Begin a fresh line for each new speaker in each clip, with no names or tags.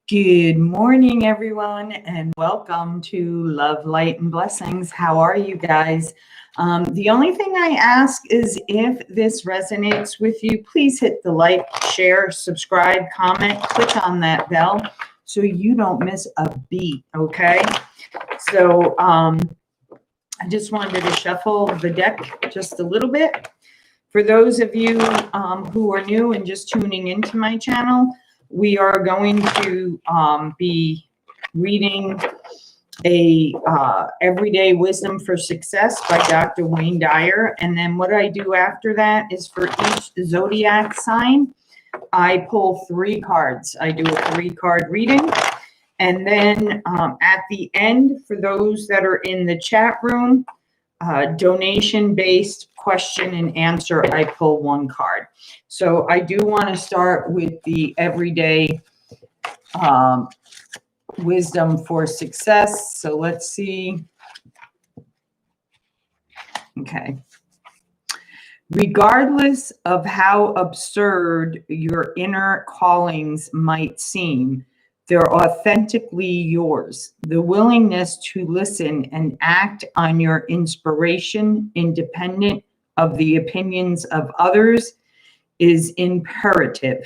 Good morning, everyone, and welcome to Love, Light, and Blessings. How are you guys? The only thing I ask is if this resonates with you, please hit the like, share, subscribe, comment, click on that bell so you don't miss a beat, okay? So I just wanted to shuffle the deck just a little bit. For those of you who are new and just tuning into my channel, we are going to be reading a Everyday Wisdom for Success by Dr. Wayne Dyer. And then what I do after that is for each zodiac sign, I pull 3 cards. I do a 3-card reading. And then at the end, for those that are in the chat room, donation-based question and answer, I pull 1 card. So I do want to start with the Everyday Wisdom for Success. So let's see. Okay. Regardless of how absurd your inner callings might seem, they're authentically yours. The willingness to listen and act on your inspiration, independent of the opinions of others, is imperative.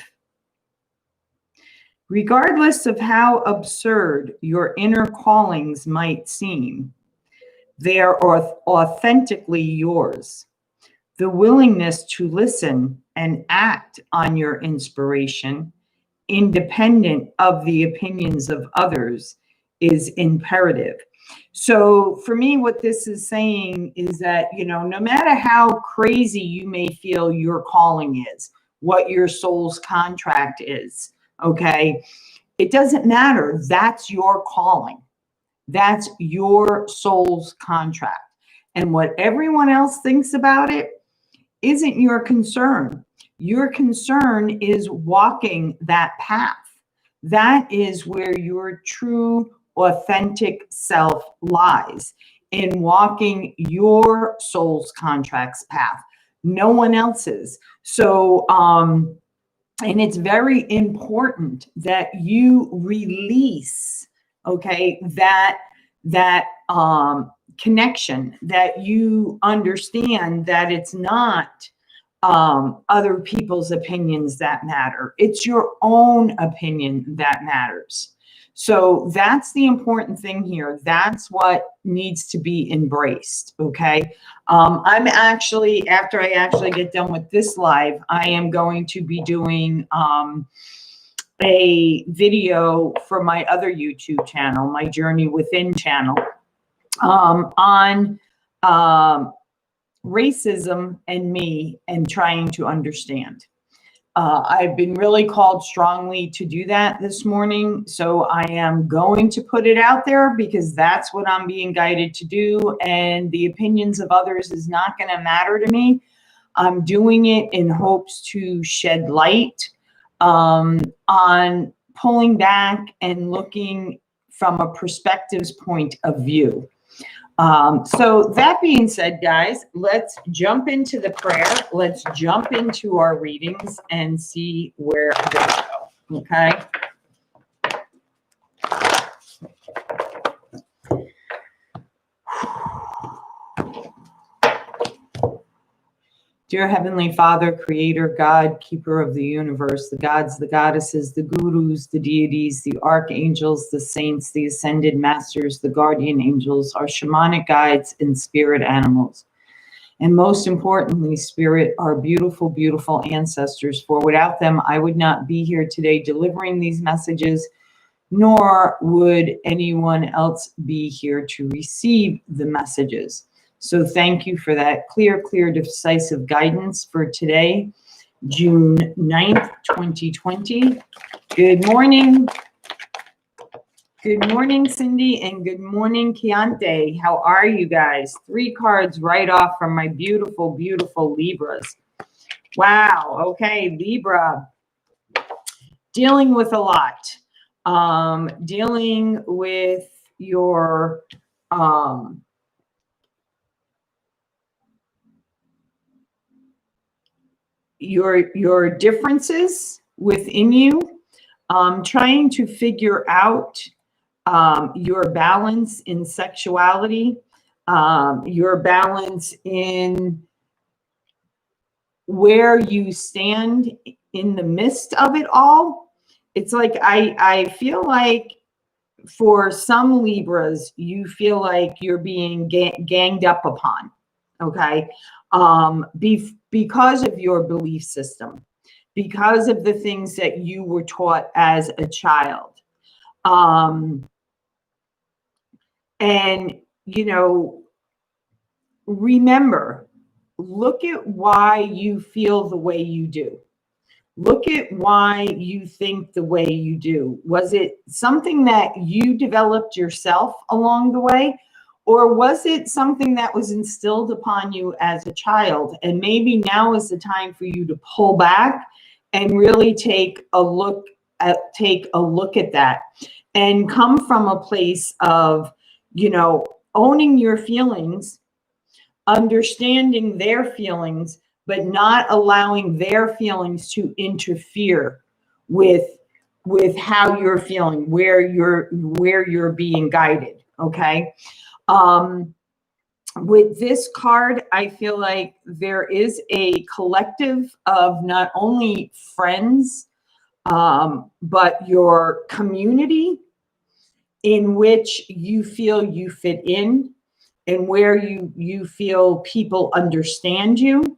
Regardless of how absurd your inner callings might seem, they are authentically yours. The willingness to listen and act on your inspiration, independent of the opinions of others, is imperative. So for me, what this is saying is that, you know, no matter how crazy you may feel your calling is, what your soul's contract is, okay, it doesn't matter. That's your calling. That's your soul's contract. And what everyone else thinks about it isn't your concern. Your concern is walking that path. That is where your true, authentic self lies, in walking your soul's contract's path, no one else's. So, and it's very important that you release, okay, that connection, that you understand that it's not other people's opinions that matter. It's your own opinion that matters. So that's the important thing here. That's what needs to be embraced. Okay. I'm actually, after I actually get done with this live, I am going to be doing a video for my other YouTube channel, my Journey Within channel, on racism and me and trying to understand. I've been really called strongly to do that this morning. So I am going to put it out there because that's what I'm being guided to do. And the opinions of others is not going to matter to me. I'm doing it in hopes to shed light on pulling back and looking from a perspective's point of view. So that being said, guys, let's jump into the prayer. Let's jump into our readings and see where they go. Okay. Dear Heavenly Father, Creator, God, Keeper of the universe, the gods, the goddesses, the gurus, the deities, the archangels, the saints, the ascended masters, the guardian angels, our shamanic guides, and spirit animals. And most importantly, Spirit, our beautiful, beautiful ancestors. For without them, I would not be here today delivering these messages, nor would anyone else be here to receive the messages. So thank you for that clear, decisive guidance for today, June 9th, 2020. Good morning. Good morning, Cindy, and good morning, Chiante. How are you guys? 3 cards right off from my beautiful, beautiful Libras. Wow. Okay, Libra. Dealing with a lot. Dealing with your... your differences within you, trying to figure out your balance in sexuality, your balance in where you stand in the midst of it all. It's like I feel like for some Libras, you feel like you're being ganged up upon, okay? Because of your belief system, because of the things that you were taught as a child. And, you know, remember, look at why you feel the way you do. Look at why you think the way you do. Was it something that you developed yourself along the way? Or was it something that was instilled upon you as a child? And maybe now is the time for you to pull back and really take a look at that and come from a place of, you know, owning your feelings, understanding their feelings, but not allowing their feelings to interfere with how you're feeling, where you're being guided. Okay. With this card, I feel like there is a collective of not only friends, but your community in which you feel you fit in, and where you feel people understand you.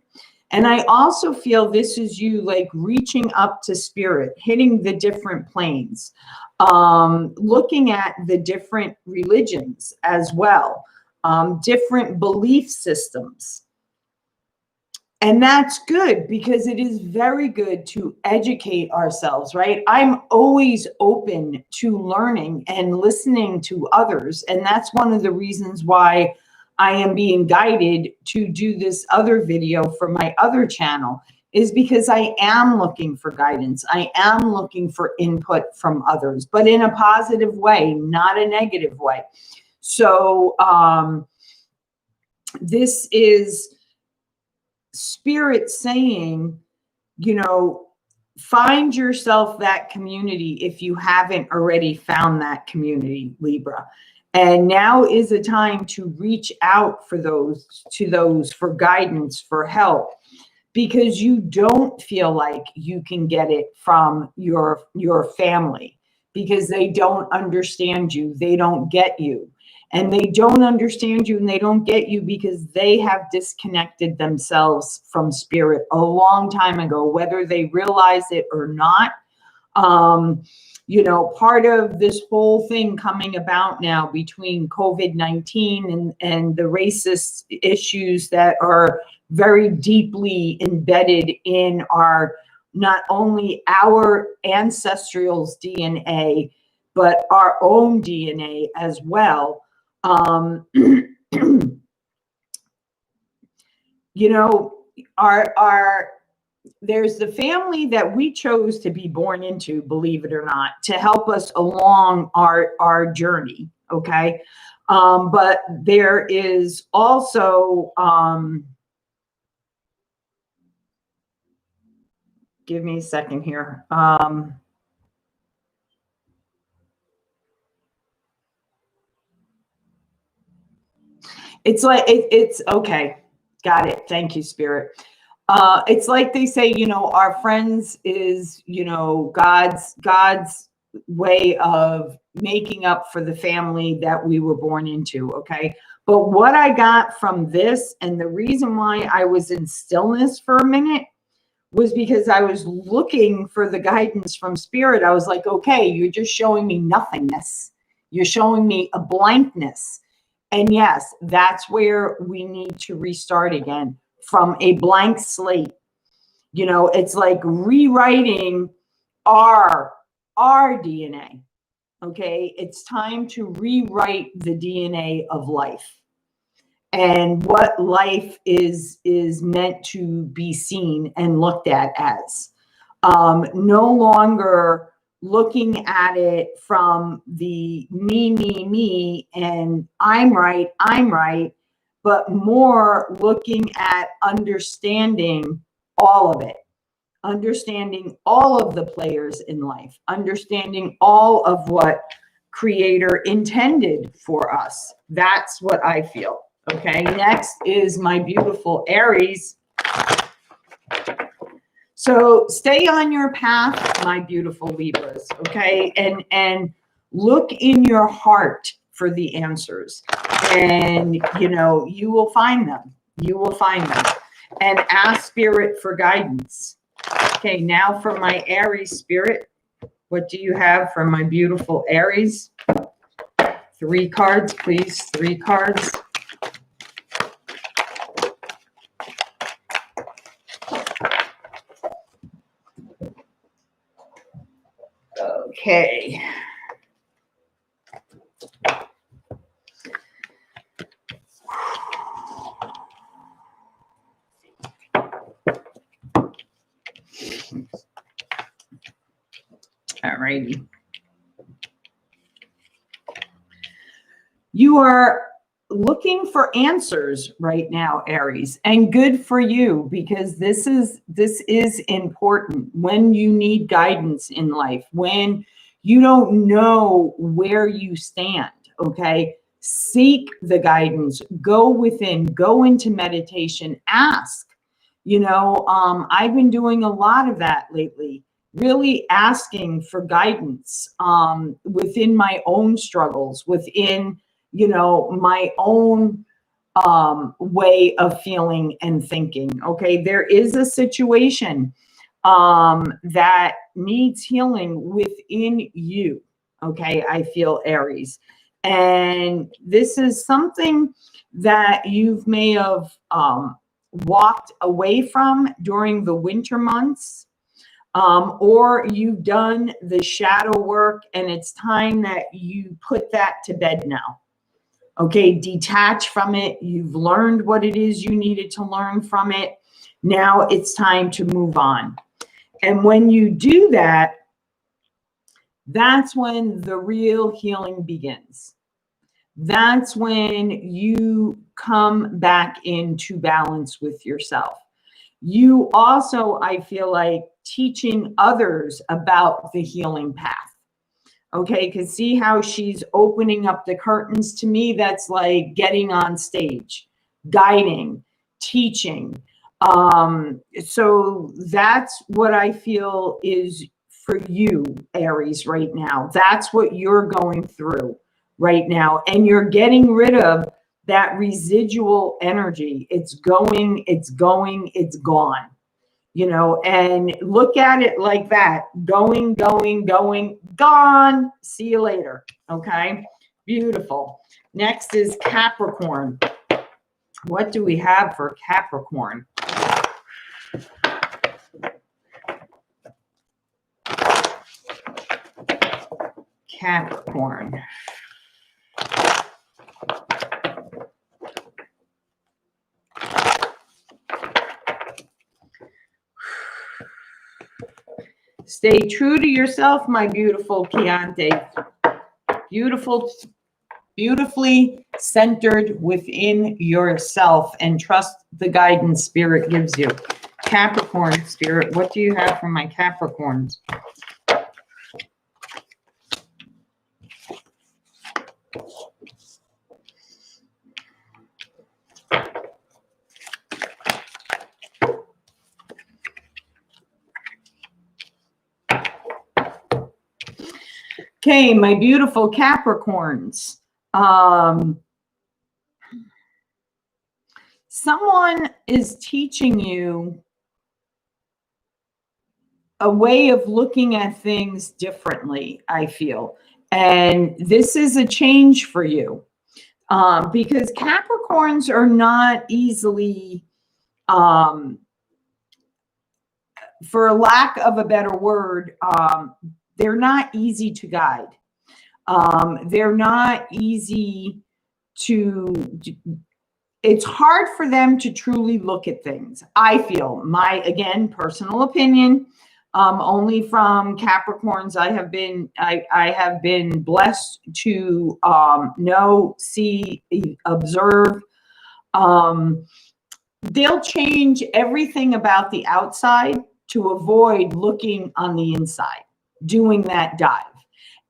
And I also feel this is you like reaching up to spirit, hitting the different planes, looking at the different religions as well, different belief systems. And that's good, because it is very good to educate ourselves, right? I'm always open to learning and listening to others. And that's one of the reasons why I am being guided to do this other video for my other channel, is because I am looking for guidance. I am looking for input from others, but in a positive way, not a negative way. So this is spirit saying, you know, find yourself that community if you haven't already found that community, Libra. And now is a time to reach out for those for guidance, for help, because you don't feel like you can get it from your family, because they don't understand you, they don't get you. And they don't understand you and they don't get you because they have disconnected themselves from spirit a long time ago, whether they realize it or not. You know, part of this whole thing coming about now between COVID-19 and the racist issues that are very deeply embedded in our, not only our ancestral's DNA, but our own DNA as well. You know, there's the family that we chose to be born into, believe it or not, to help us along our journey. Okay. But there is also, give me a second here. It's like, it's okay. Got it. Thank you, Spirit. It's like they say, you know, our friends is, you know, God's way of making up for the family that we were born into. Okay. But what I got from this, and the reason why I was in stillness for a minute, was because I was looking for the guidance from spirit. I was like, okay, you're just showing me nothingness. You're showing me a blankness. And yes, that's where we need to restart again, from a blank slate. You know, it's like rewriting our DNA. Okay. It's time to rewrite the DNA of life and what life is meant to be seen and looked at as. No longer looking at it from the me, and I'm right, but more looking at understanding all of it. understanding all of the players in life, understanding all of what Creator intended for us. That's what I feel. Okay, next is my beautiful Aries. So stay on your path, my beautiful Libras, okay? And look in your heart for the answers. And, you know, you will find them. You will find them. And ask Spirit for guidance. Okay, now for my Aries Spirit, what do you have for my beautiful Aries? 3 cards, please. 3 cards. Okay. All righty. You are looking for answers right now, Aries, and good for you, because this is important when you need guidance in life, when you don't know where you stand. Okay, seek the guidance, go within, go into meditation, ask. You know, I've been doing a lot of that lately, really asking for guidance within my own struggles, within, you know, my own way of feeling and thinking. Okay, there is a situation that needs healing within you. Okay, I feel, Aries. And this is something that you may have walked away from during the winter months. Or you've done the shadow work and it's time that you put that to bed now. Okay, detach from it. You've learned what it is you needed to learn from it. Now it's time to move on. And when you do that, that's when the real healing begins. That's when you come back into balance with yourself. You also, I feel like, teaching others about the healing path. Okay, because see how she's opening up the curtains? To me, that's like getting on stage, guiding, teaching. So that's what I feel is for you, Aries, right now. That's what you're going through right now. And you're getting rid of that residual energy. It's going, it's going, it's gone. You know, and look at it like that. Going, going, going, gone. See you later. Okay. Beautiful. Next is Capricorn. What do we have for Capricorn? Capricorn. Stay true to yourself, my beautiful Chianti. Beautiful, beautifully centered within yourself, and trust the guidance Spirit gives you. Capricorn Spirit, what do you have for my Capricorns? Okay, my beautiful Capricorns. Someone is teaching you a way of looking at things differently, I feel. And this is a change for you. Because Capricorns are not easily, for lack of a better word, they're not easy to guide. They're not easy to, it's hard for them to truly look at things. I feel, my, again, personal opinion, only from Capricorns I have been blessed to know, see, observe. They'll change everything about the outside to avoid looking on the inside, doing that dive.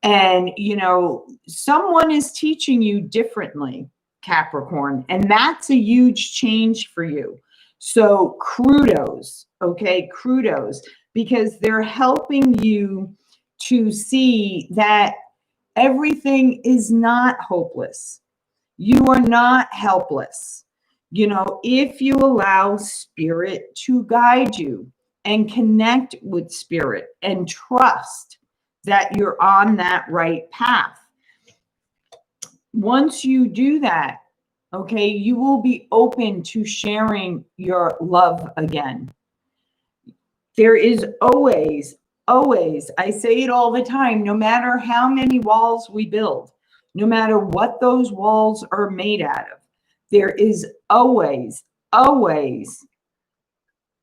And, you know, someone is teaching you differently, Capricorn, and that's a huge change for you. So kudos, okay, kudos, because they're helping you to see that everything is not hopeless. You are not helpless. You know, if you allow spirit to guide you and connect with spirit and trust that you're on that right path. Once you do that, okay, you will be open to sharing your love again. There is always, I say it all the time, no matter how many walls we build, no matter what those walls are made out of, there is always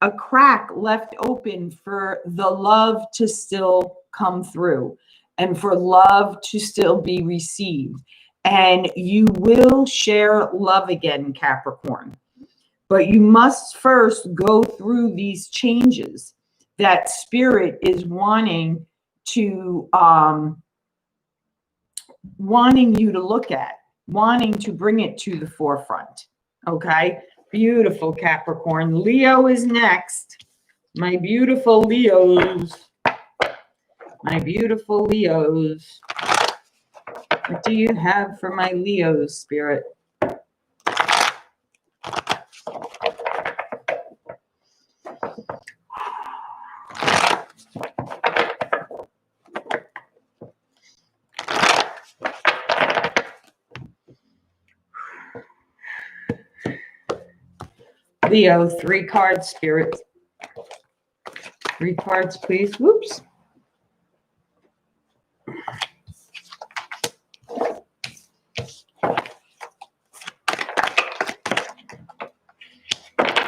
a crack left open for the love to still come through and for love to still be received. And you will share love again, Capricorn. But you must first go through these changes that spirit is wanting to wanting you to look at, wanting to bring it to the forefront. Okay, beautiful, Capricorn. Leo is next. My beautiful Leos. My beautiful Leos. What do you have for my Leos, Spirit? Leo, 3 cards, Spirit. 3 cards, please. Whoops.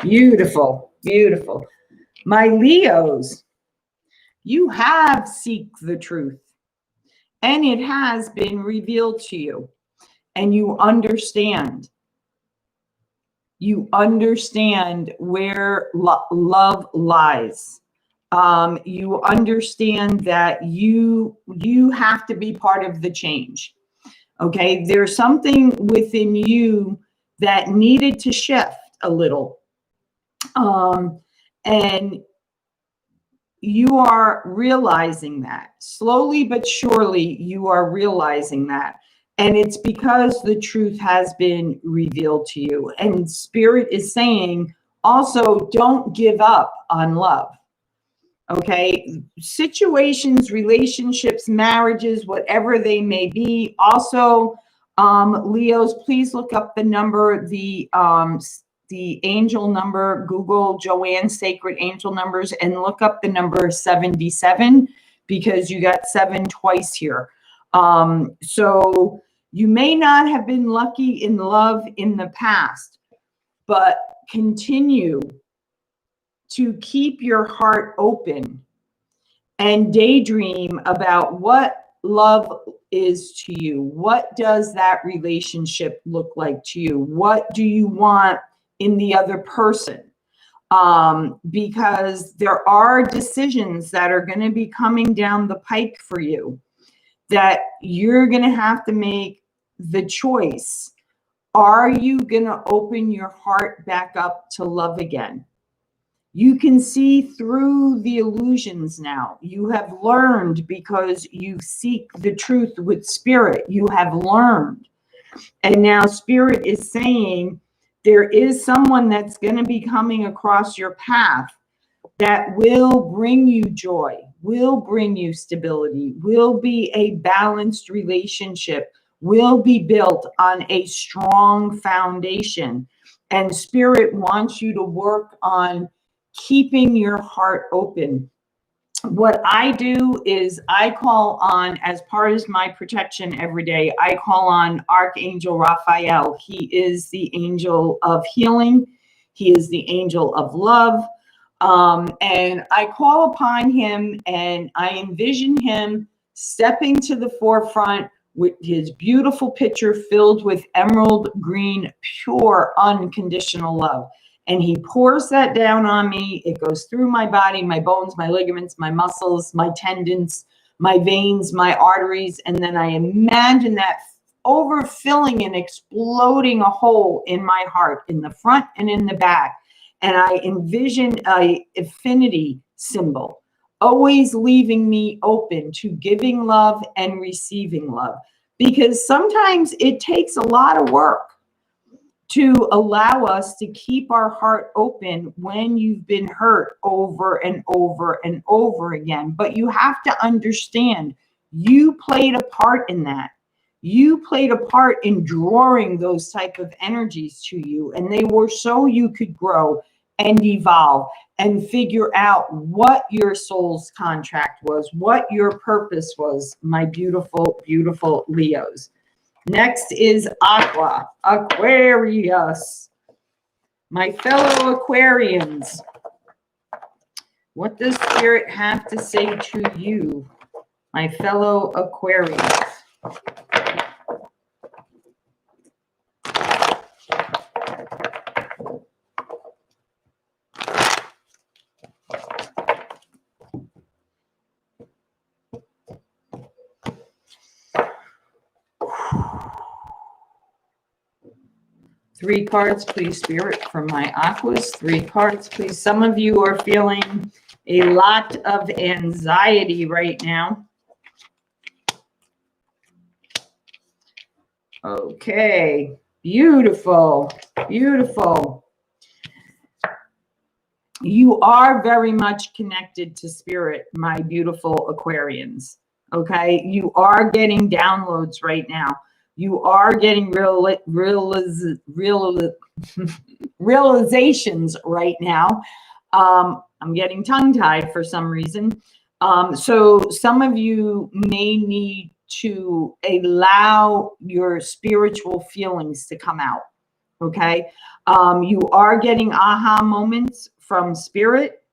Beautiful, beautiful. My Leos, you have seek the truth, and it has been revealed to you, and you understand. You understand where love lies. You understand that you have to be part of the change. Okay, there's something within you that needed to shift a little. And you are realizing that slowly but surely. You are realizing that, and it's because the truth has been revealed to you. And spirit is saying also, don't give up on love. Okay, situations, relationships, marriages, whatever they may be. Also, Leos, please look up the number, the angel number. Google Joanne's Sacred Angel Numbers and look up the number 77, because you got 7 twice here. So you may not have been lucky in love in the past, but continue to keep your heart open and daydream about what love is to you. What does that relationship look like to you? What do you want in the other person? Because there are decisions that are going to be coming down the pike for you that you're going to have to make the choice. Are you going to open your heart back up to love again? You can see through the illusions now. You have learned, because you seek the truth with spirit. You have learned. And now spirit is saying there is someone that's going to be coming across your path that will bring you joy, will bring you stability, will be a balanced relationship, will be built on a strong foundation. And spirit wants you to work on keeping your heart open. What I do is I call on, as part of my protection every day, I call on Archangel Raphael. He is the angel of healing. He is the angel of love. And I call upon him and I envision him stepping to the forefront with his beautiful picture filled with emerald green, pure, unconditional love. And he pours that down on me. It goes through my body, my bones, my ligaments, my muscles, my tendons, my veins, my arteries. And then I imagine that overfilling and exploding a hole in my heart, in the front and in the back. And I envision a infinity symbol, always leaving me open to giving love and receiving love. Because sometimes it takes a lot of work to allow us to keep our heart open when you've been hurt over and over and over again. But you have to understand, you played a part in that. You played a part in drawing those type of energies to you, and they were so you could grow and evolve and figure out what your soul's contract was, what your purpose was, my beautiful, beautiful Leos. Next is Aquarius. My fellow Aquarians, what does Spirit have to say to you, my fellow Aquarians? 3 cards, please, Spirit, from my Aquas. 3 cards, please. Some of you are feeling a lot of anxiety right now. Okay, beautiful, beautiful. You are very much connected to Spirit, my beautiful Aquarians. Okay, you are getting downloads right now. You are getting realizations right now. I'm getting tongue-tied for some reason. So some of you may need to allow your spiritual feelings to come out. Okay, you are getting aha moments from Spirit.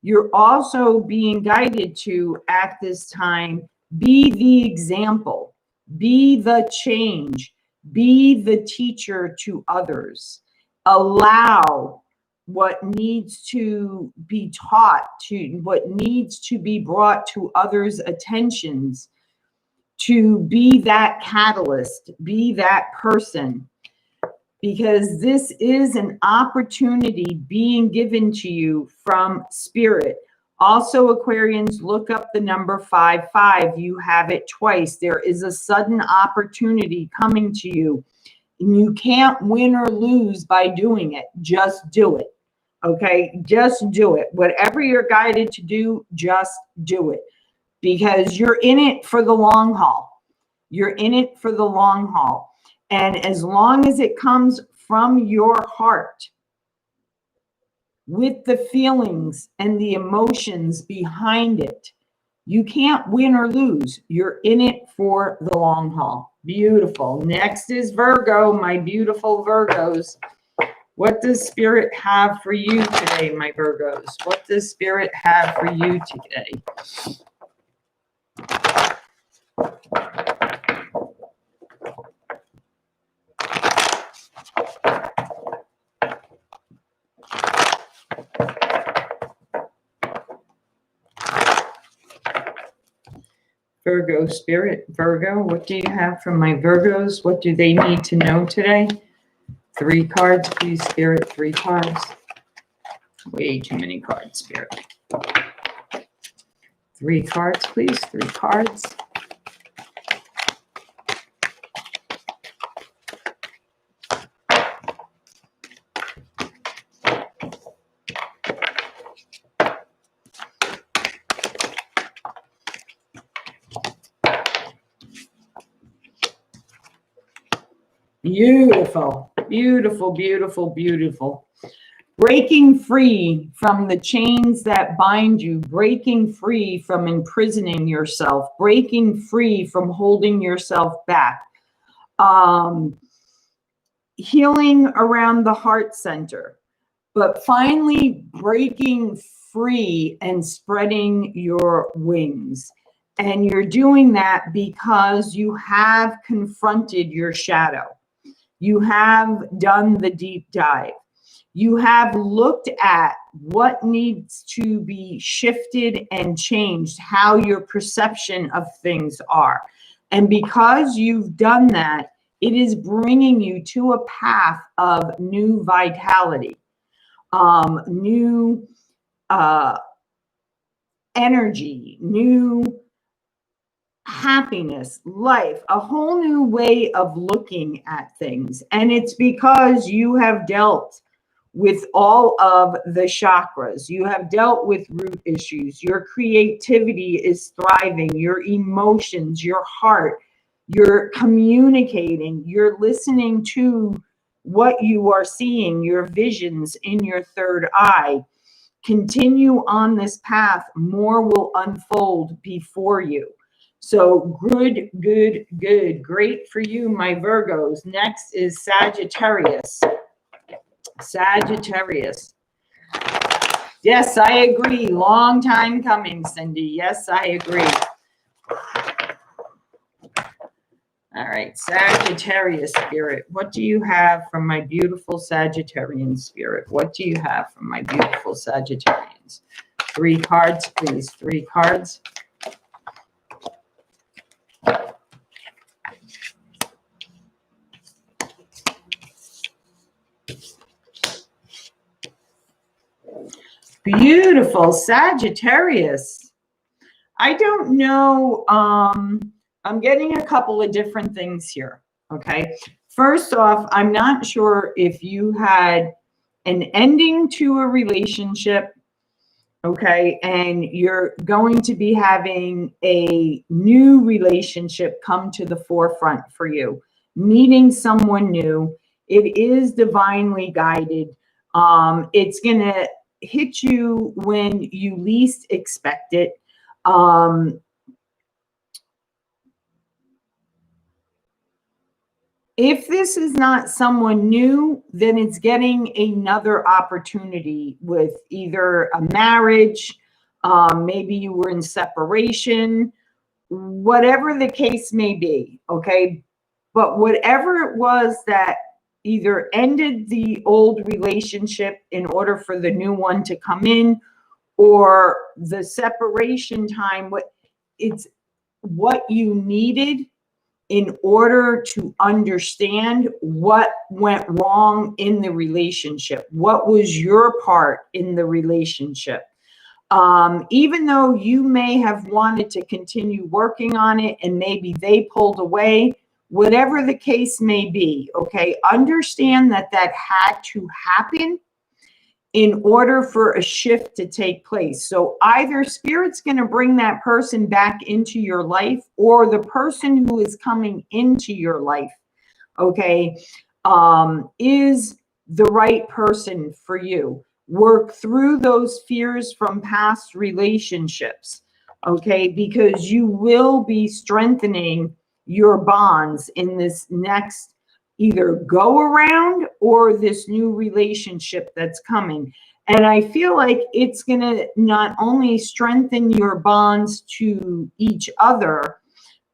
You're also being guided to, at this time, be the example, be the change, be the teacher to others. Allow what needs to be taught, to what needs to be brought to others' attentions, to be that catalyst, be that person. Because this is an opportunity being given to you from Spirit. Also, Aquarians, look up the number 55. You have it twice. There is a sudden opportunity coming to you. And you can't win or lose by doing it. Just do it. Okay? Just do it. Whatever you're guided to do, just do it. Because you're in it for the long haul. You're in it for the long haul. And as long as it comes from your heart, with the feelings and the emotions behind it, you can't win or lose. You're in it for the long haul. Beautiful. Next is Virgo, my beautiful Virgos. What does Spirit have for you today, my Virgos? What does Spirit have for you today? Virgo Spirit, Virgo, what do you have from my Virgos? What do they need to know today? 3 cards, please, Spirit, 3 cards. Way too many cards, Spirit. 3 cards, please, 3 cards. Beautiful, beautiful, beautiful, beautiful. Breaking free from the chains that bind you, breaking free from imprisoning yourself, breaking free from holding yourself back. Healing around the heart center, but finally breaking free and spreading your wings. And you're doing that because you have confronted your shadow. You have done the deep dive. You have looked at what needs to be shifted and changed, how your perception of things are. And because you've done that, it is bringing you to a path of new vitality, new energy, new happiness, life, a whole new way of looking at things. And it's because you have dealt with all of the chakras. You have dealt with root issues. Your creativity is thriving. Your emotions, your heart, you're communicating. You're listening to what you are seeing, your visions in your third eye. Continue on this path. More will unfold before you. So good, good, good. Great for you, my Virgos. Next is Sagittarius. Sagittarius. Yes, I agree. Long time coming, Cindy. Yes, I agree. All right, Sagittarius spirit. What do you have from my beautiful Sagittarian spirit? What do you have from my beautiful Sagittarians? 3 cards, please. 3 cards. Beautiful Sagittarius. I don't know. I'm getting a couple of different things here. Okay. First off, I'm not sure if you had an ending to a relationship. Okay. And you're going to be having a new relationship come to the forefront for you, meeting someone new. It is divinely guided. It's going to hit you when you least expect it. If this is not someone new, then it's getting another opportunity with either a marriage, maybe you were in separation, whatever the case may be, okay? But whatever it was that either ended the old relationship in order for the new one to come in, or the separation time, it's what you needed in order to understand what went wrong in the relationship. What was your part in the relationship? Even though you may have wanted to continue working on it and maybe they pulled away, whatever the case may be, okay, understand that that had to happen in order for a shift to take place. So either Spirit's going to bring that person back into your life, or the person who is coming into your life, okay, is the right person for you. Work through those fears from past relationships, okay, because you will be strengthening your bonds in this next either go around or this new relationship that's coming. And I feel like it's going to not only strengthen your bonds to each other,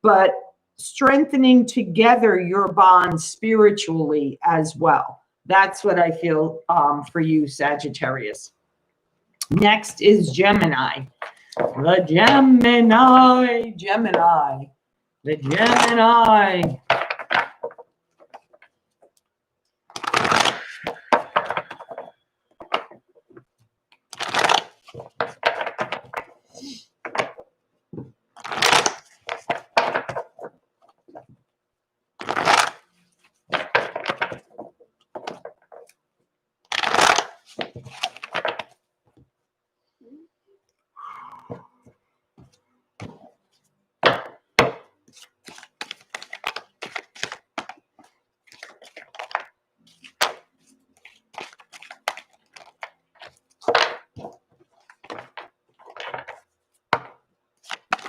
but strengthening together your bonds spiritually as well. That's what I feel for you, Sagittarius. Next is Gemini. The Gemini. The Gemini.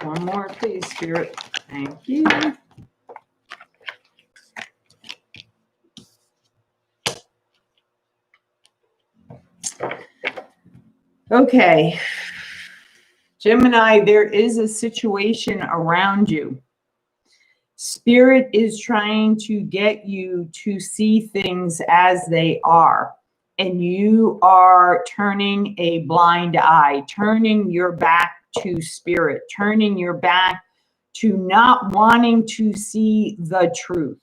One more, please, Spirit. Thank you. Okay. Gemini, there is a situation around you. Spirit is trying to get you to see things as they are. and you are turning a blind eye, turning your back to spirit, turning your back to not wanting to see the truth,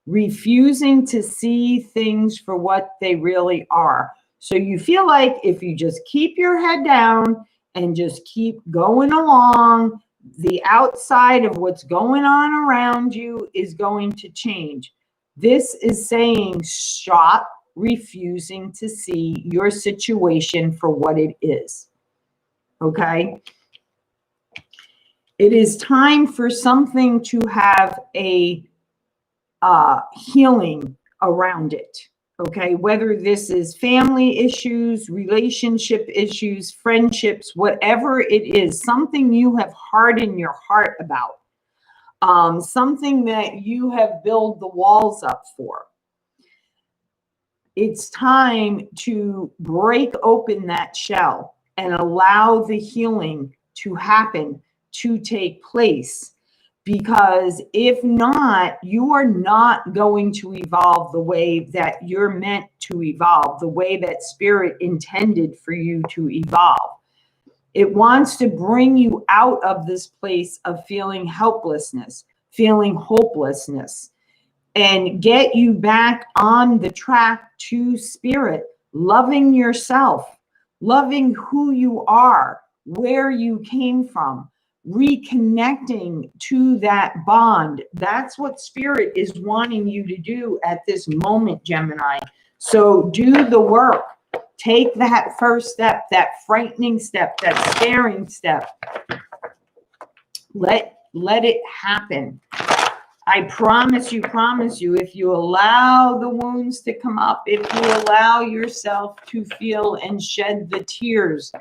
refusing to see things for what they really are. So you feel like if you just keep your head down and just keep going along, the outside of what's going on around you is going to change. This is saying stop refusing to see your situation for what it is. Okay? It is time for something to have a healing around it. Okay, whether this is family issues, relationship issues, friendships, whatever it is, something you have hardened your heart about, something that you have built the walls up for. It's time to break open that shell and allow the healing to happen, to take place. Because if not, you are not going to evolve the way that you're meant to evolve, the way that spirit intended for you to evolve. It wants to bring you out of this place of feeling helplessness, feeling hopelessness, and get you back on the track to spirit, loving yourself, loving who you are, where you came from, reconnecting to that bond. That's what spirit is wanting you to do at this moment, Gemini. So do the work. Take that first step, that frightening step, that scaring step. Let it happen. I promise you, if you allow the wounds to come up, if you allow yourself to feel and shed the tears,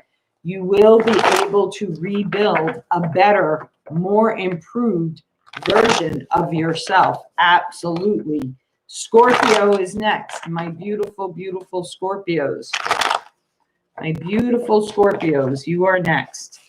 you will be able to rebuild a better, more improved version of yourself. Absolutely. Scorpio is next. My beautiful, beautiful Scorpios. My beautiful Scorpios, you are next.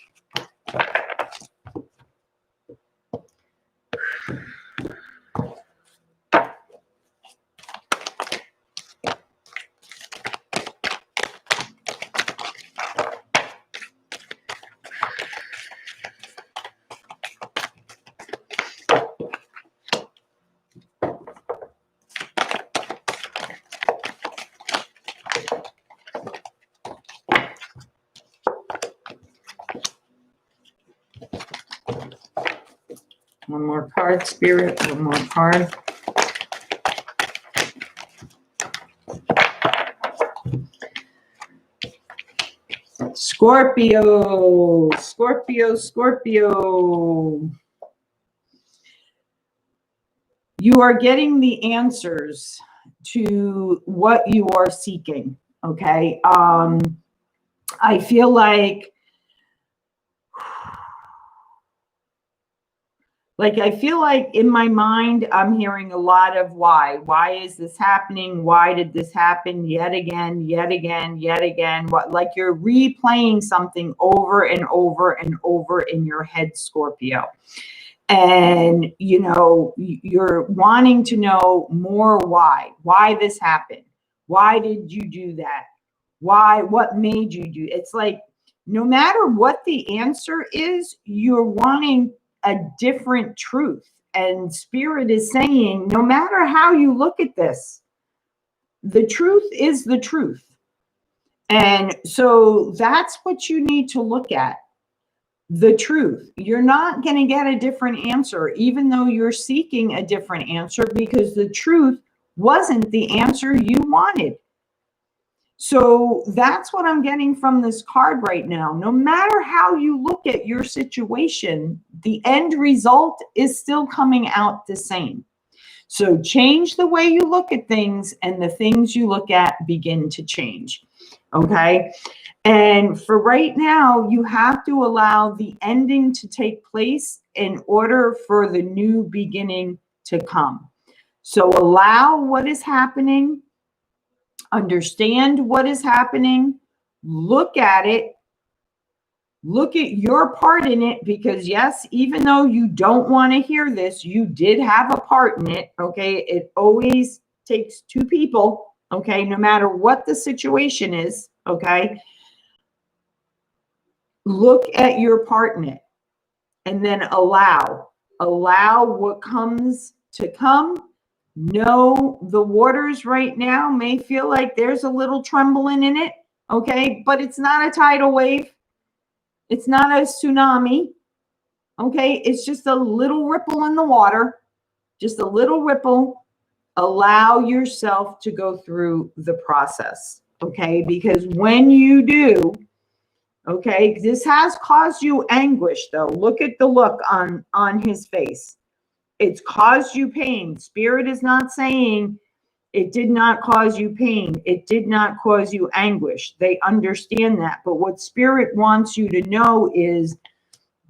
One more card, Spirit. One more card. Scorpio. Scorpio, Scorpio. You are getting the answers to what you are seeking, okay? I feel like I feel like in my mind, I'm hearing a lot of why. Why is this happening? Why did this happen yet again, yet again, yet again? What, like you're replaying something over and over and over in your head, Scorpio. And, you know, you're wanting to know more why this happened. Why did you do that? Why, what made you do? It's like, no matter what the answer is, you're wanting a different truth. And spirit is saying, no matter how you look at this, the truth is the truth. And so that's what you need to look at. The truth. You're not going to get a different answer, even though you're seeking a different answer, because the truth wasn't the answer you wanted. So that's what I'm getting from this card right now. No matter how you look at your situation, the end result is still coming out the same. So change the way you look at things, and the things you look at begin to change. Okay? And for right now, you have to allow the ending to take place in order for the new beginning to come. So allow what is happening. Understand what is happening, look at it, look at your part in it, because yes, even though you don't want to hear this, you did have a part in it, okay? It always takes two people Okay, no matter what the situation is, okay, look at your part in it and then allow what comes to come. Know the waters right now may feel like there's a little trembling in it, okay, but it's not a tidal wave. It's not a tsunami, okay? It's just a little ripple in the water, just a little ripple. Allow yourself to go through the process, okay? Because when you do, okay, this has caused you anguish, though. Look at the look on his face. It's caused you pain. Spirit is not saying it did not cause you pain. It did not cause you anguish. They understand that. But what Spirit wants you to know is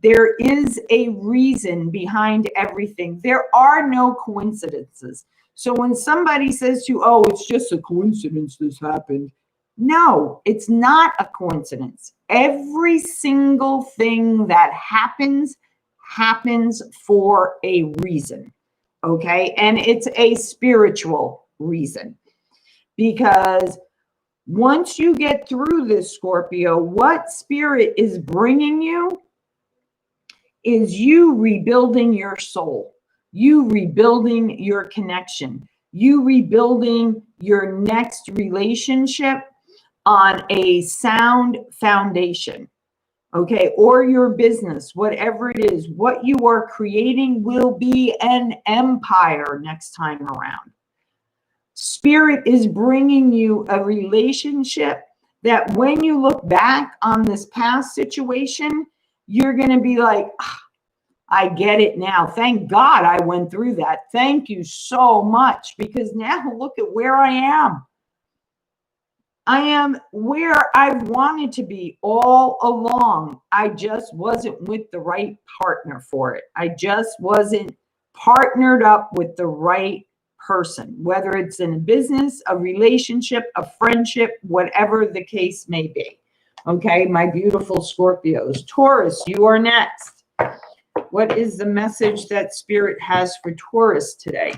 there is a reason behind everything. There are no coincidences. So when somebody says to you, oh, it's just a coincidence this happened. No, it's not a coincidence. Every single thing that happens for a reason. Okay. And it's a spiritual reason. Because once you get through this, Scorpio, what Spirit is bringing you is you rebuilding your soul, you rebuilding your connection, you rebuilding your next relationship on a sound foundation, okay? Or your business, whatever it is, what you are creating will be an empire next time around. Spirit is bringing you a relationship that when you look back on this past situation, you're going to be like, I get it now. Thank God I went through that. Thank you so much, because now look at where I am. I am where I've wanted to be all along. I just wasn't with the right partner for it. I just wasn't partnered up with the right person, whether it's in a business, a relationship, a friendship, whatever the case may be. Okay, my beautiful Scorpios. Taurus, you are next. What is the message that Spirit has for Taurus today?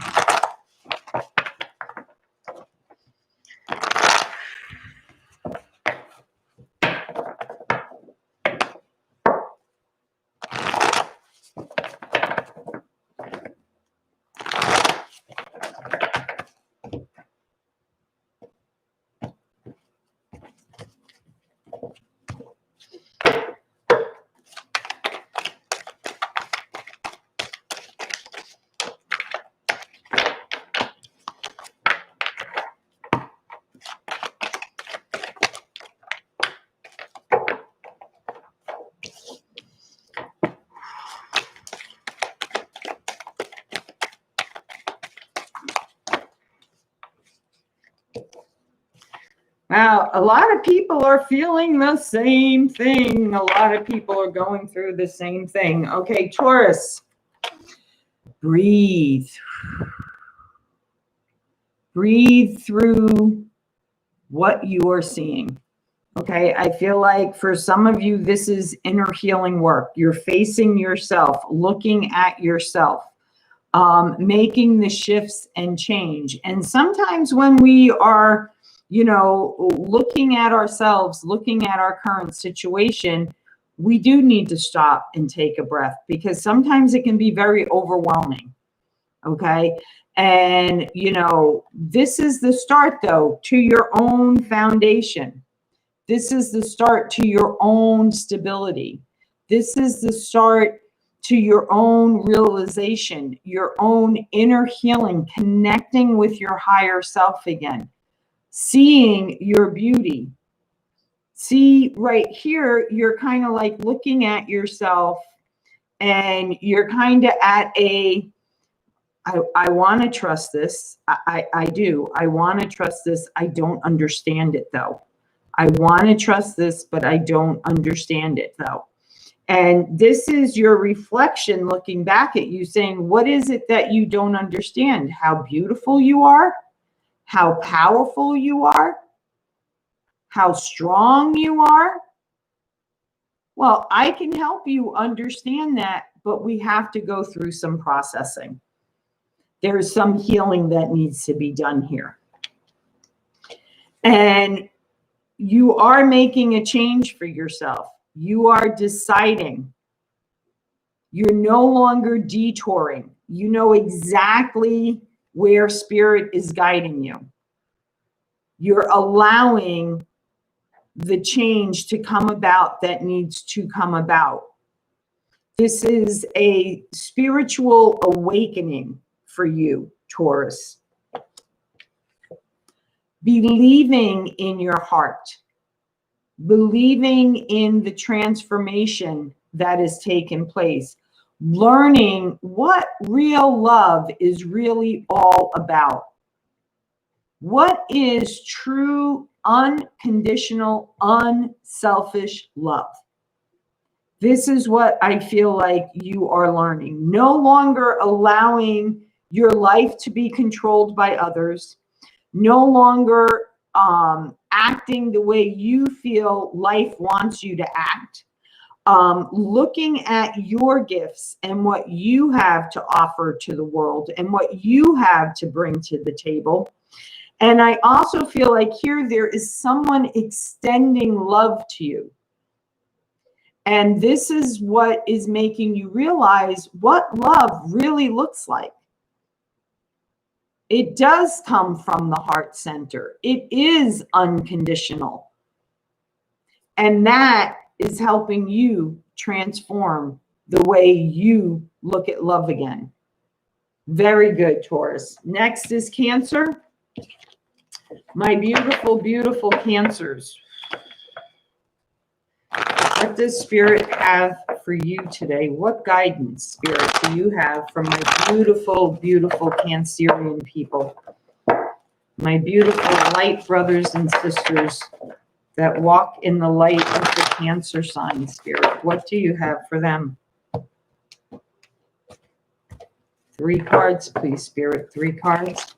Wow, a lot of people are feeling the same thing. A lot of people are going through the same thing. Okay, Taurus, breathe. Breathe through what you are seeing. Okay, I feel like for some of you, this is inner healing work. You're facing yourself, looking at yourself, making the shifts and change. And sometimes when we are, you know, looking at ourselves, looking at our current situation, we do need to stop and take a breath, because sometimes it can be very overwhelming. Okay. And, you know, this is the start, though, to your own foundation. This is the start to your own stability. This is the start to your own realization, your own inner healing, connecting with your higher self again, seeing your beauty. See, right here, you're kind of like looking at yourself and you're kind of at a, I want to trust this. I do. I want to trust this. I don't understand it, though. I want to trust this, but I don't understand it, though. And this is your reflection looking back at you saying, what is it that you don't understand? How beautiful you are, how powerful you are, how strong you are. Well, I can help you understand that, but we have to go through some processing. There's some healing that needs to be done here. And you are making a change for yourself. You are deciding. You're no longer detouring. You know exactly where spirit is guiding you. You're allowing the change to come about that needs to come about. This is a spiritual awakening for you, Taurus. Believing in your heart, believing in the transformation that has taken place, learning what real love is really all about. What is true, unconditional, unselfish love? This is what I feel like you are learning. No longer allowing your life to be controlled by others. No longer acting the way you feel life wants you to act. Looking at your gifts and what you have to offer to the world and what you have to bring to the table. And I also feel like here there is someone extending love to you. And this is what is making you realize what love really looks like. It does come from the heart center. It is unconditional. And that is helping you transform the way you look at love again. Very good, Taurus. Next is Cancer. My beautiful, beautiful Cancers. What does Spirit have for you today? What guidance, Spirit, do you have for my beautiful, beautiful Cancerian people? My beautiful light brothers and sisters that walk in the light of the Cancer sign, Spirit. What do you have for them? 3 cards, please, Spirit. 3 cards.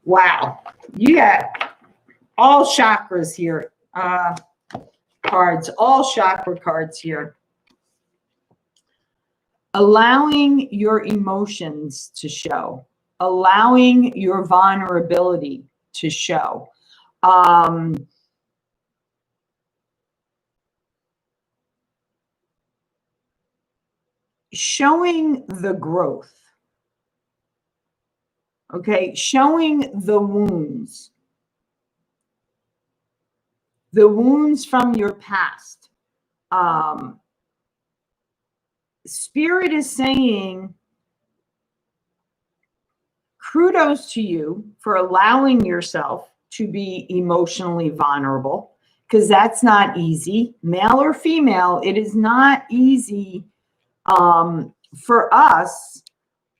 Wow, you got all chakras here. Cards, all chakra cards here. Allowing your emotions to show, allowing your vulnerability to show. Showing the growth. Okay, showing the wounds from your past. Spirit is saying, kudos to you for allowing yourself to be emotionally vulnerable, because that's not easy. Male or female, it is not easy for us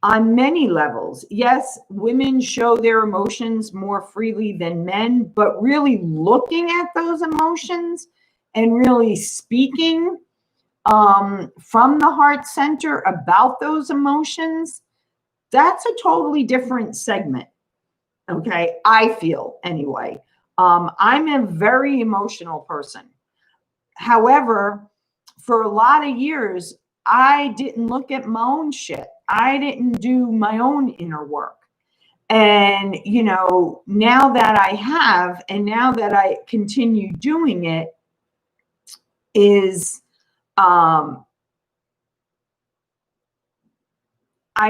on many levels. Yes, women show their emotions more freely than men, but really looking at those emotions and really speaking from the heart center about those emotions, that's a totally different segment. Okay, I feel anyway. I'm a very emotional person. However, for a lot of years, I didn't look at my own shit. I didn't do my own inner work. And, you know, now that I have, and now that I continue doing it, is I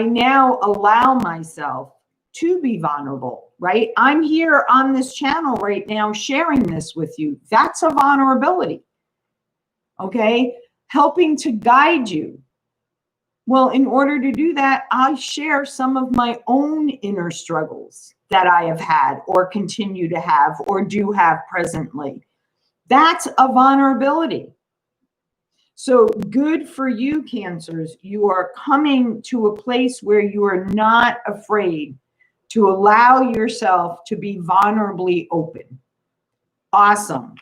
now allow myself to be vulnerable, right? I'm here on this channel right now sharing this with you. That's a vulnerability, okay? Helping to guide you. Well, in order to do that, I share some of my own inner struggles that I have had or continue to have or do have presently. That's a vulnerability. So good for you, Cancers. You are coming to a place where you are not afraid to allow yourself to be vulnerably open. Awesome.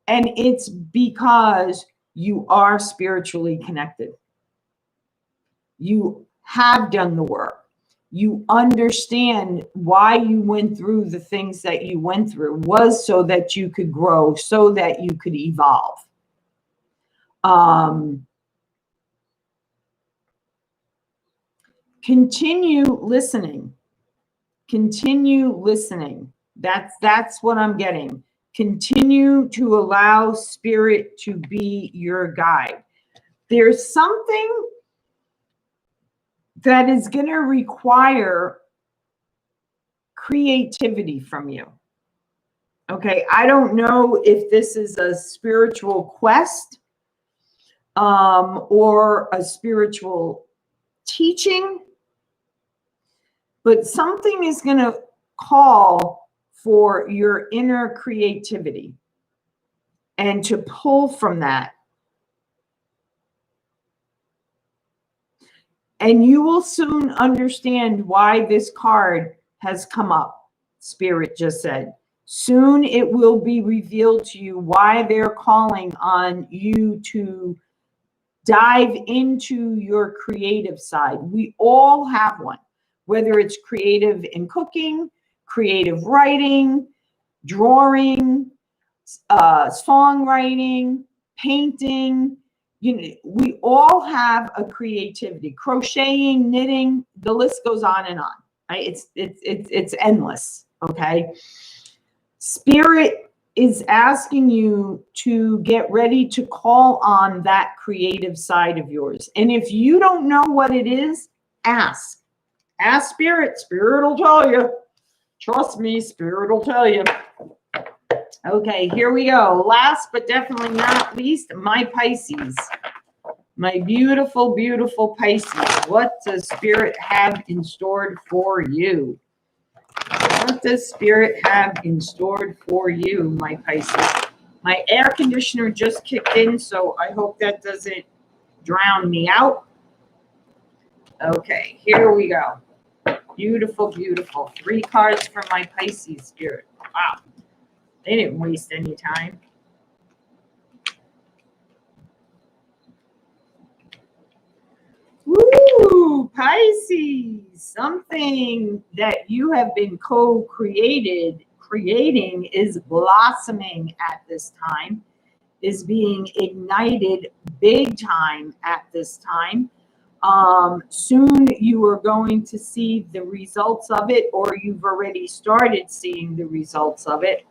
And it's because you are spiritually connected. You have done the work. you understand why you went through the things that you went through was so that you could grow, so that you could evolve. Continue listening. Continue listening. That's what I'm getting. Continue to allow spirit to be your guide. There's something that is going to require creativity from you. Okay, I don't know if this is a spiritual quest or a spiritual teaching, but something is going to call for your inner creativity and to pull from that. And you will soon understand why this card has come up, Spirit just said. Soon it will be revealed to you why they're calling on you to dive into your creative side. We all have one, whether it's creative in cooking, creative writing, drawing, songwriting, painting. You know, we all have a creativity. Crocheting, knitting, the list goes on and on. Right? It's endless. Okay. Spirit is asking you to get ready to call on that creative side of yours. And if you don't know what it is, ask. Ask Spirit. Spirit will tell you. Trust me, Spirit will tell you. Okay, here we go. Last but definitely not least, my Pisces. My beautiful, beautiful Pisces. What does Spirit have in store for you? What does Spirit have in store for you, my Pisces? My air conditioner just kicked in, so I hope that doesn't drown me out. Okay, here we go. Beautiful, beautiful. 3 cards for my Pisces, Spirit. Wow. They didn't waste any time. Woo, Pisces. Something that you have been creating is blossoming at this time, is being ignited big time at this time. Soon you are going to see the results of it, or you've already started seeing the results of it.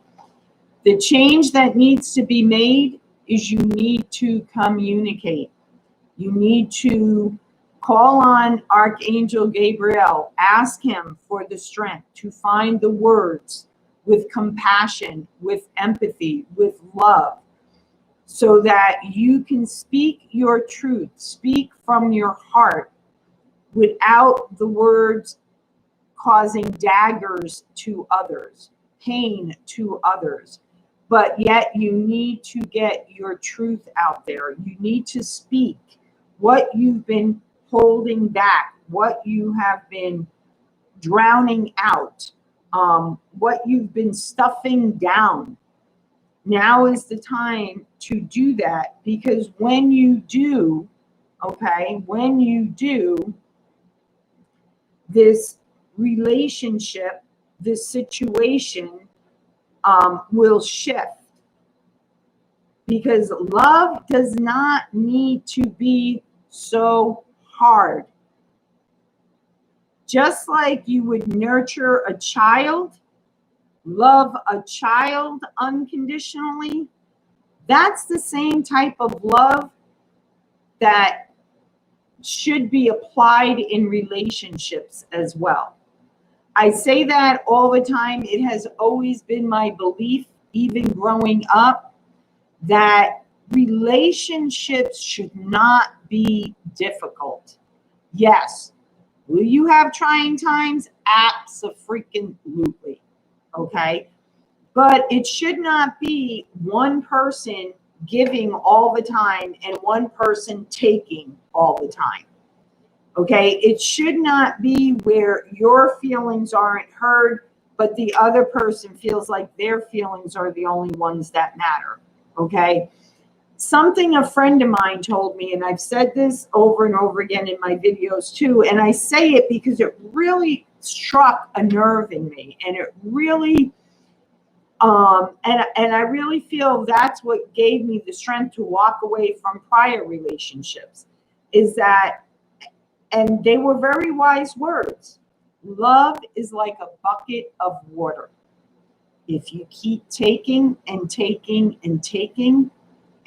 The change that needs to be made is you need to communicate. You need to call on Archangel Gabriel. Ask him for the strength to find the words with compassion, with empathy, with love, so that you can speak your truth, speak from your heart without the words causing daggers to others, pain to others. But yet you need to get your truth out there. You need to speak what you've been holding back, what you have been drowning out, what you've been stuffing down. Now is the time to do that, because when you do, okay, when you do, this relationship, this situation will shift, because love does not need to be so hard. Just like you would nurture a child, love a child unconditionally, that's the same type of love that should be applied in relationships as well. I say that all the time. It has always been my belief, even growing up, that relationships should not be difficult. Yes. Will you have trying times? Abso-freaking-lutely. Okay. But it should not be one person giving all the time and one person taking all the time. Okay. It should not be where your feelings aren't heard, but the other person feels like their feelings are the only ones that matter. Okay. Something a friend of mine told me, and I've said this over and over again in my videos too, and I say it because it really struck a nerve in me, and it really, and I really feel that's what gave me the strength to walk away from prior relationships, is that, and they were very wise words, love is like a bucket of water. If you keep taking and taking and taking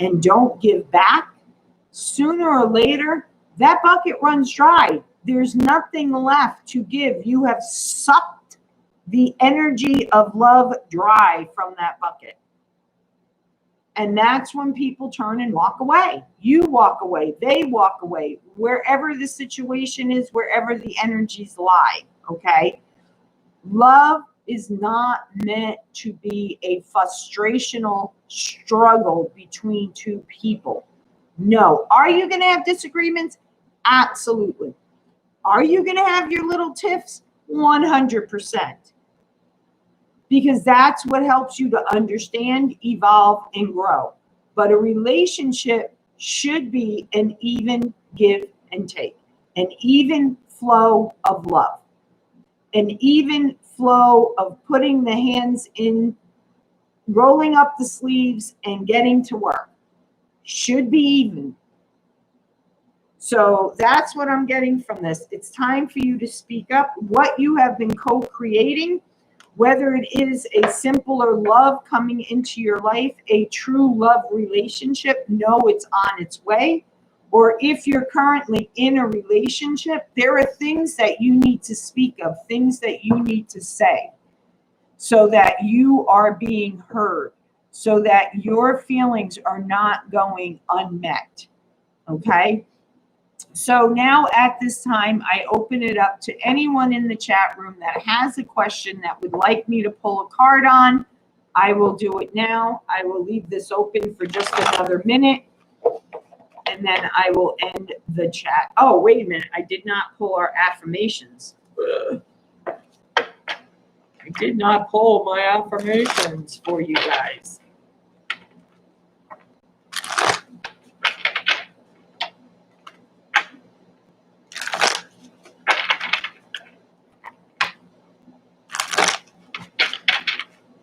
and don't give back, sooner or later, that bucket runs dry. There's nothing left to give. You have sucked the energy of love dry from that bucket. And that's when people turn and walk away. You walk away, they walk away, wherever the situation is, wherever the energies lie, okay? Love is not meant to be a frustrational struggle between two people. No. Are you going to have disagreements? Absolutely. Are you going to have your little tiffs? 100%. Because that's what helps you to understand, evolve, and grow. But a relationship should be an even give and take, an even flow of love, an even flow of putting the hands in, rolling up the sleeves, and getting to work. Should be even. So that's what I'm getting from this. It's time for you to speak up what you have been co-creating, whether it is a simpler love coming into your life, a true love relationship, know it's on its way. Or if you're currently in a relationship, there are things that you need to speak of, things that you need to say so that you are being heard, so that your feelings are not going unmet. Okay? So now at this time, I open it up to anyone in the chat room that has a question that would like me to pull a card on. I will do it now. I will leave this open for just another minute, and then I will end the chat. Oh, wait a minute. I did not pull our affirmations. I did not pull my affirmations for you guys.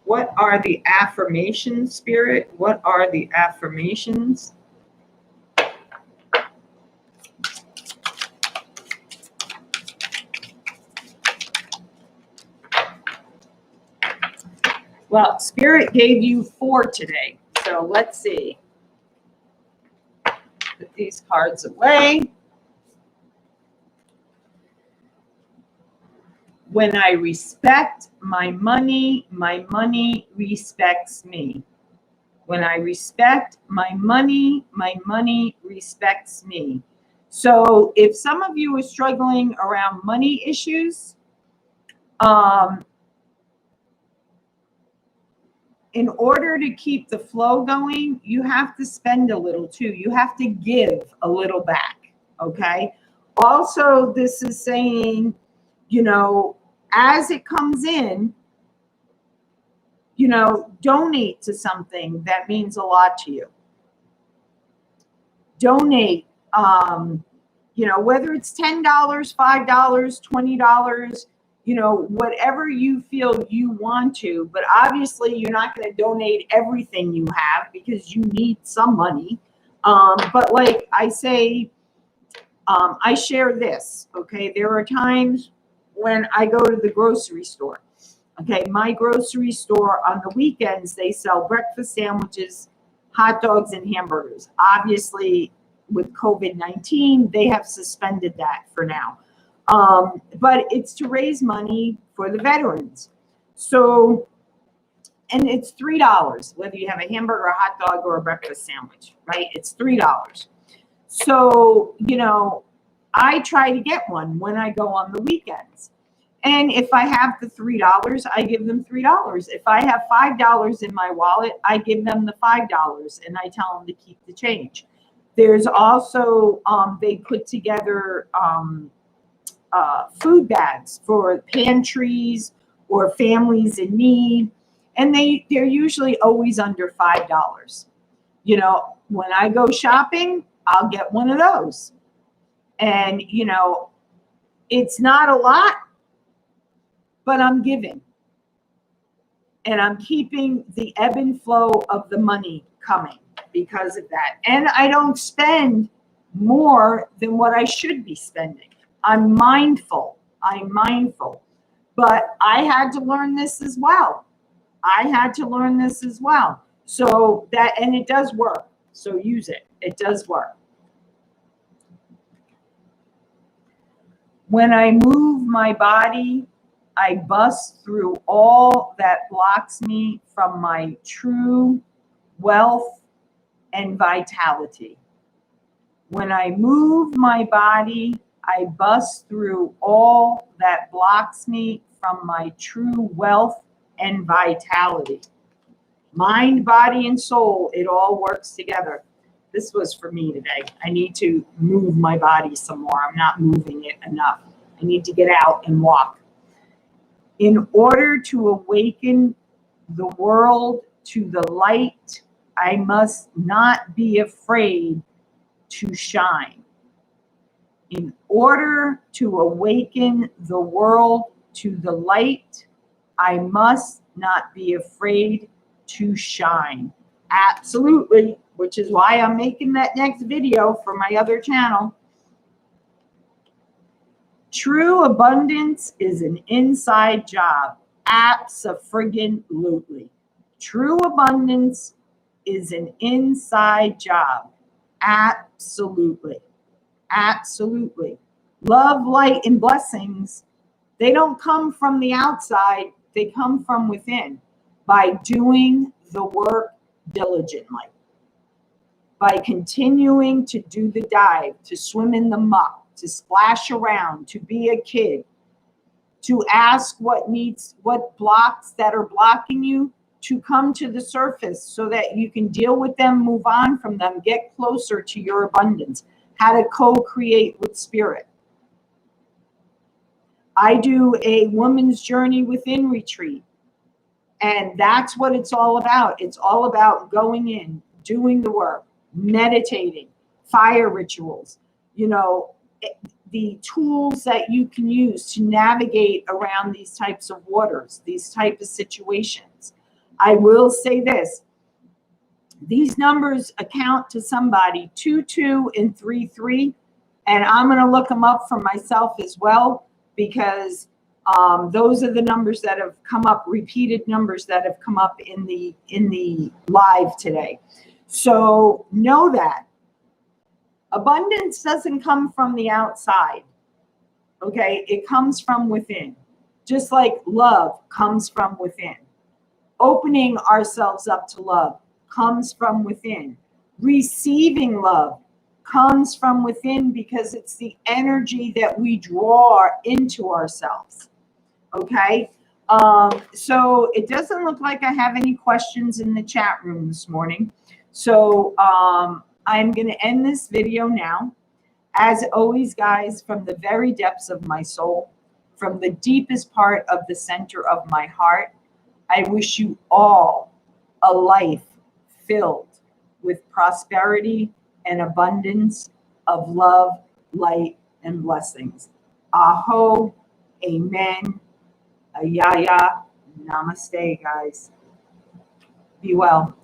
What are the affirmations, Spirit? What are the affirmations? Well, Spirit gave you 4 today. So let's see. Put these cards away. When I respect my money respects me. When I respect my money respects me. So if some of you are struggling around money issues, in order to keep the flow going, you have to spend a little too. You have to give a little back, okay? Also, this is saying, you know, as it comes in, you know, donate to something that means a lot to you. Donate, you know, whether it's $10, $5, $20, you know, whatever you feel you want to, but obviously you're not going to donate everything you have because you need some money. But like I say, I share this, okay? There are times when I go to the grocery store. Okay, my grocery store on the weekends, they sell breakfast sandwiches, hot dogs, and hamburgers. Obviously, with COVID-19, they have suspended that for now. But it's to raise money for the veterans. So, and it's $3, whether you have a hamburger, a hot dog, or a breakfast sandwich, right? It's $3. So, you know, I try to get one when I go on the weekends. And if I have the $3, I give them $3. If I have $5 in my wallet, I give them the $5 and I tell them to keep the change. There's also, they put together food bags for pantries or families in need. And they're usually always under $5. You know, when I go shopping, I'll get one of those. And, you know, it's not a lot, but I'm giving. And I'm keeping the ebb and flow of the money coming because of that. And I don't spend more than what I should be spending. I'm mindful. But I had to learn this as well. So that, and it does work. So use it. It does work. When I move my body, I bust through all that blocks me from my true wealth and vitality. When I move my body, I bust through all that blocks me from my true wealth and vitality. Mind, body, and soul, it all works together. This was for me today. I need to move my body some more. I'm not moving it enough. I need to get out and walk. In order to awaken the world to the light, I must not be afraid to shine. In order to awaken the world to the light, I must not be afraid to shine. Absolutely, which is why I'm making that next video for my other channel. True abundance is an inside job. Abso-friggin-lutely. True abundance is an inside job. Absolutely. Absolutely. Love, light, and blessings, they don't come from the outside. They come from within by doing the work diligently, by continuing to do the dive, to swim in the muck, to splash around, to be a kid, to ask what blocks that are blocking you to come to the surface so that you can deal with them, move on from them, get closer to your abundance, how to co-create with spirit. I do a woman's journey within retreat, and that's what it's all about. It's all about going in, doing the work, meditating, fire rituals, you know, the tools that you can use to navigate around these types of waters, these types of situations. I will say this. These numbers account to somebody, 22 and 33, and I'm going to look them up for myself as well, because those are the numbers that have come up, repeated numbers that have come up in the live today. So know that abundance doesn't come from the outside. Okay, it comes from within. Just like love comes from within. Opening ourselves up to love comes from within. Receiving love comes from within, because it's the energy that we draw into ourselves. Okay, so it doesn't look like I have any questions in the chat room this morning. So I'm going to end this video now. As always, guys, from the very depths of my soul, from the deepest part of the center of my heart, I wish you all a life filled with prosperity and abundance of love, light, and blessings. Aho, amen, ayaya, namaste, guys. Be well.